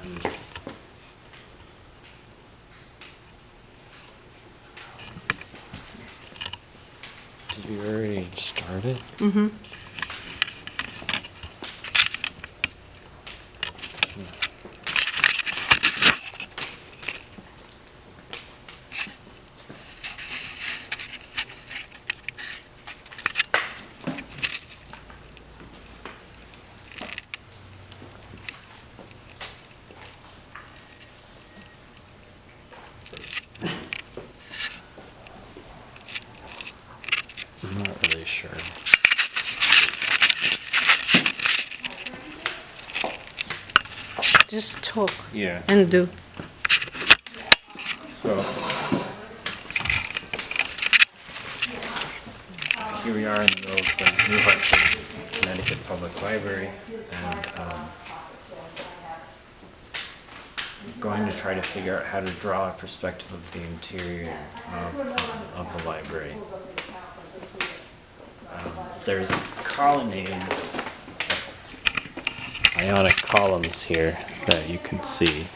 then did we already start it? Mm-hmm. I'm not really sure. Just talk Yeah. and do. So here we are in the middle of the New Hartford, Connecticut Public Library, and going to try to figure out how to draw a perspective of the interior of the library. There's a colonnade of ionic columns here that you can see.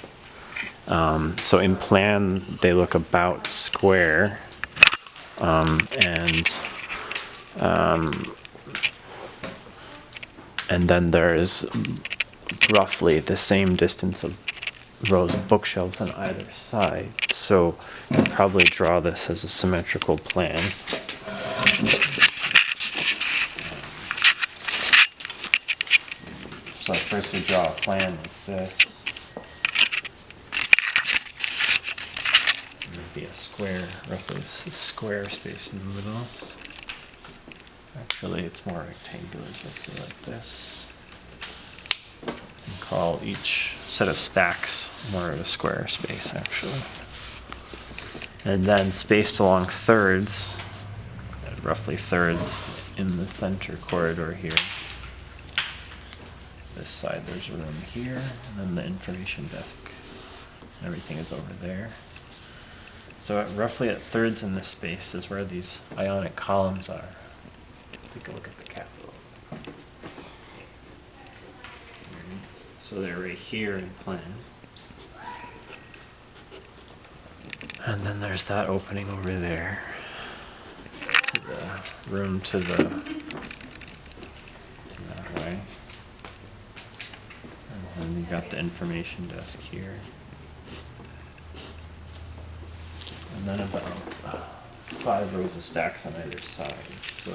So in plan, they look about square, and then there's roughly the same distance of rows of bookshelves on either side. So you can probably draw this as a symmetrical plan. So first we draw a plan like this. Be a square, roughly a square space in the middle. Actually, it's more rectangular, so let's say like this. And call each set of stacks more of a square space, actually. And then spaced along thirds, roughly thirds in the center corridor here. This side, there's room here, and then the information desk. Everything is over there. So roughly at thirds in this space is where these ionic columns are. Take a look at the capital. So they're right here in plan. And then there's that opening over there. To the room to that way. And then you got the information desk here. And then about 5 rows of stacks on either side. So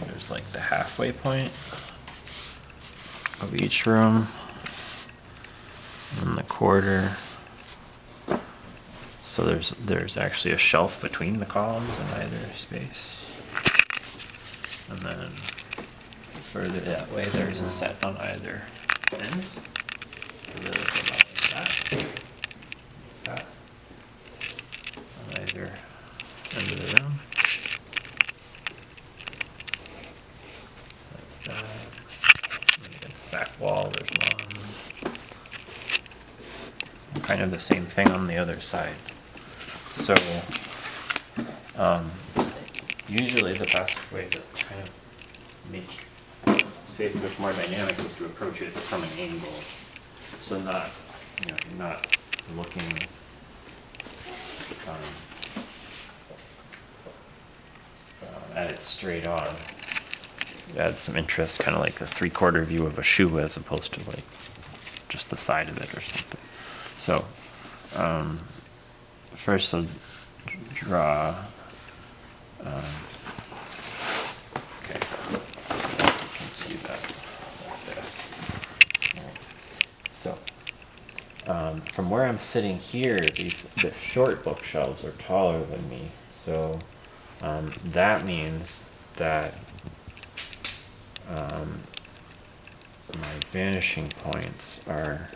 there's like the halfway point of each room, and the quarter. So there's actually a shelf between the columns in either space, and then further that way there's a set on either end. So there's about like that. That on either end of the room. Like that. And against the back wall, there's one. And kind of the same thing on the other side. So, usually the best way to kind of make space that's more dynamic is to approach it from an angle. So you're not looking at it straight on. Add some interest, kind of like a 3/4 view of a shoe as opposed to like just the side of it or something. So first I'll draw. Okay, you can see that like this. So from where I'm sitting here, the short bookshelves are taller than me. So that means that my vanishing points are,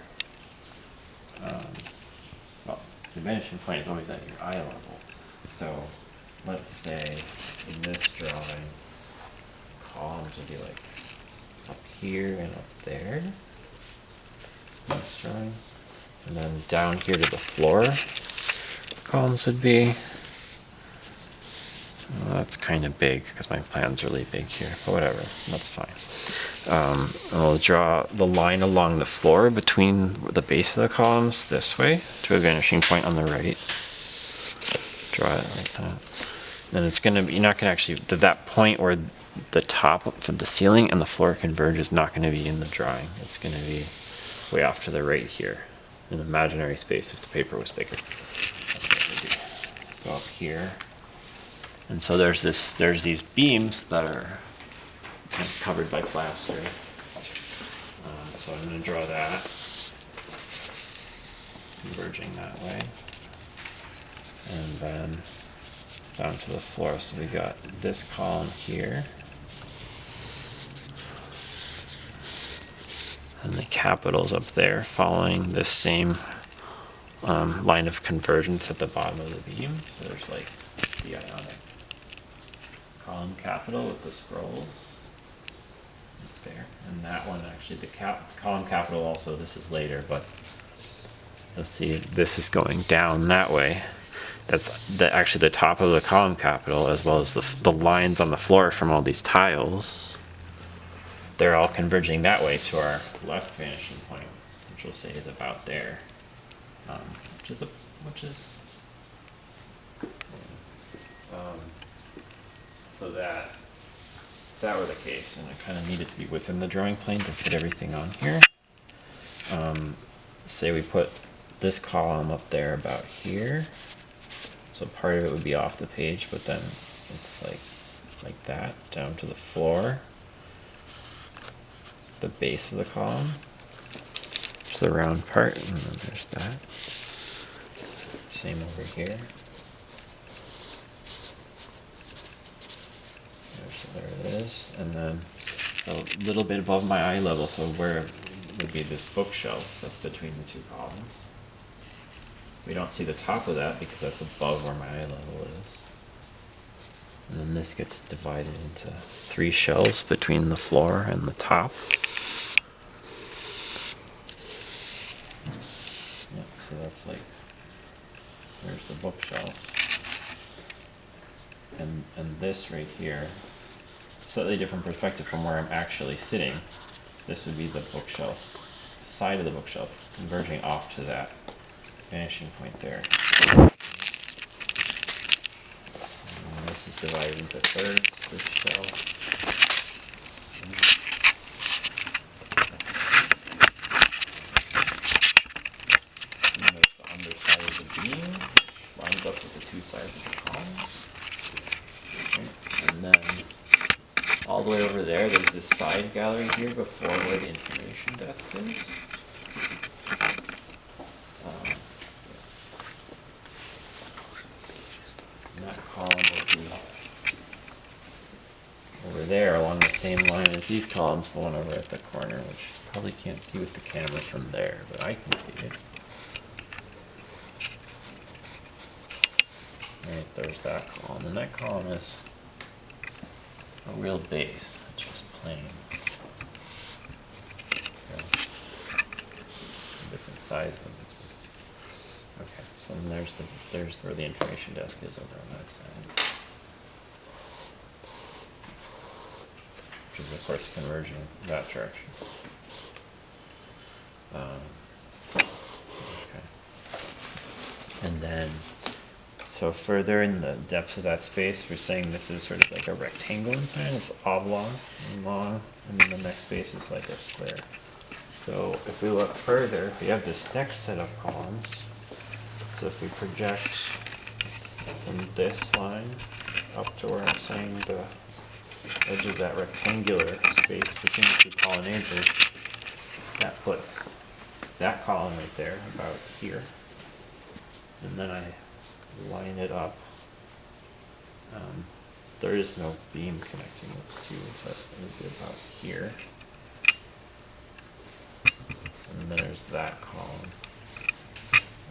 well, the vanishing point is always at your eye level. So let's say in this drawing, columns would be like up here and up there. This drawing. And then down here to the floor, columns would be That's kind of big because my plan's really big here, but whatever, that's fine. And we'll draw the line along the floor between the base of the columns this way to a vanishing point on the right. Draw it like that. Then it's gonna be, you're not gonna actually, that point where the top of the ceiling and the floor converge is not gonna be in the drawing. It's gonna be way off to the right here, an imaginary space if the paper was bigger. So up here. And so there's these beams that are kind of covered by plaster. So I'm going to draw that, converging that way. And then down to the floor. So we got this column here. And the capitals up there following this same line of convergence at the bottom of the beam. So there's like the ionic column capital with the scrolls there, and that one actually, the column capital also, this is later, but let's see, this is going down that way. That's actually the top of the column capital, as well as the lines on the floor from all these tiles. They're all converging that way to our left vanishing point, which we'll say is about there, so that were the case, and I kind of needed to be within the drawing plane to fit everything on here. Say we put this column up there about here, so part of it would be off the page, but then it's like that down to the floor, the base of the column, just the round part, and then there's that. Same over here. There it is, and then so a little bit above my eye level, so where would be this bookshelf that's between the two columns. We don't see the top of that because that's above where my eye level is. And then this gets divided into 3 shelves between the floor and the top. Yep, so that's like, there's the bookshelf. And this right here, slightly different perspective from where I'm actually sitting. This would be the bookshelf, side of the bookshelf, converging off to that vanishing point there. And this is divided into thirds, this shelf. And there's the underside of the beam, which lines up with the 2 sides of the column. And then all the way over there, there's this side gallery here before where the information desk is. And that column will be over there along the same line as these columns, the one over at the corner, which you probably can't see with the camera from there, but I can see it. Alright, there's that column, and that column is a real base, it's just plain. Okay. Different size limits. Okay, so then there's where the information desk is over on that side. Which is of course converging that direction. Okay. And then so further in the depths of that space, we're saying this is sort of like a rectangle in plan. It's oblong and long, and then the next space is like a square. So if we look further, we have this next set of columns. So if we project from this line up to where I'm saying the edge of that rectangular space between the 2 colonnades, that puts that column right there, about here. And then I line it up. There is no beam connecting those 2, but it would be about here. And then there's that column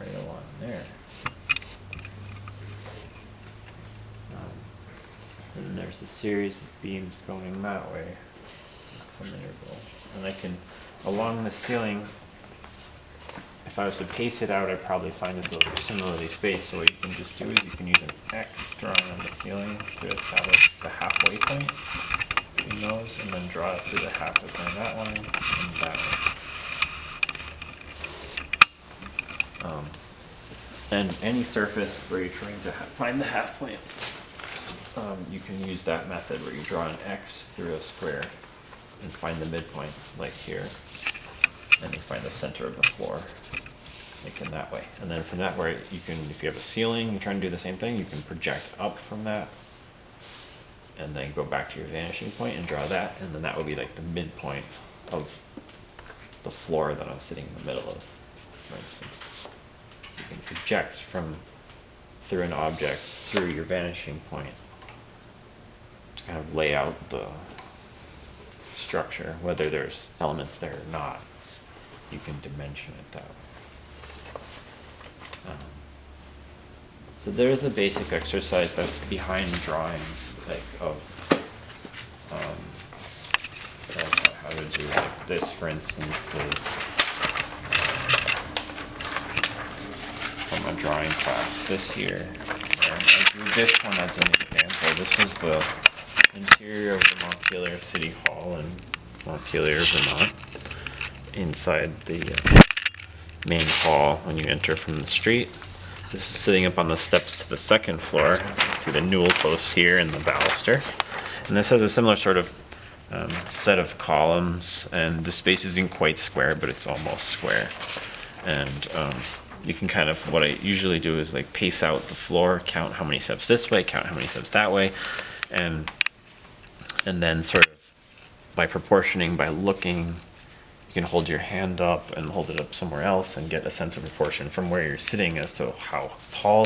right along there. And then there's a series of beams going that way. That's a interval. And I can, along the ceiling, if if I was to pace it out, I'd probably find that those are similarly spaced. So what you can just do is you can use an X drawn on the ceiling to establish the halfway point between those, and then draw it through the half between that one and that one. And any surface where you're trying to find the half point, you can use that method where you draw an X through a square and find the midpoint, like here, and you find the center of the floor, like in that way. And then from that way, you can, if you have a ceiling, you're trying to do the same thing, you can project up from that, and then go back to your vanishing point and draw that, and then that would be like the midpoint of the floor that I'm sitting in the middle of, for instance. So you can project through an object, through your vanishing point, to kind of lay out the structure, whether there's elements there or not. You can dimension it that way. So there's the basic exercise that's behind drawings, like of how to do like this, for instance, is from a drawing class this year. And I drew this one as an example. This was the interior of the Montpelier City Hall in Montpelier, Vermont. Inside the main hall when you enter from the street. This is sitting up on the steps to the second floor. You can see the newel posts here and the baluster. And this has a similar sort of set of columns, and the space isn't quite square, but it's almost square. And you can kind of, what I usually do is like pace out the floor, count how many steps this way, count how many steps that way, and then sort of by proportioning, by looking, you can hold your hand up and hold it up somewhere else and get a sense of proportion from where you're sitting as to how tall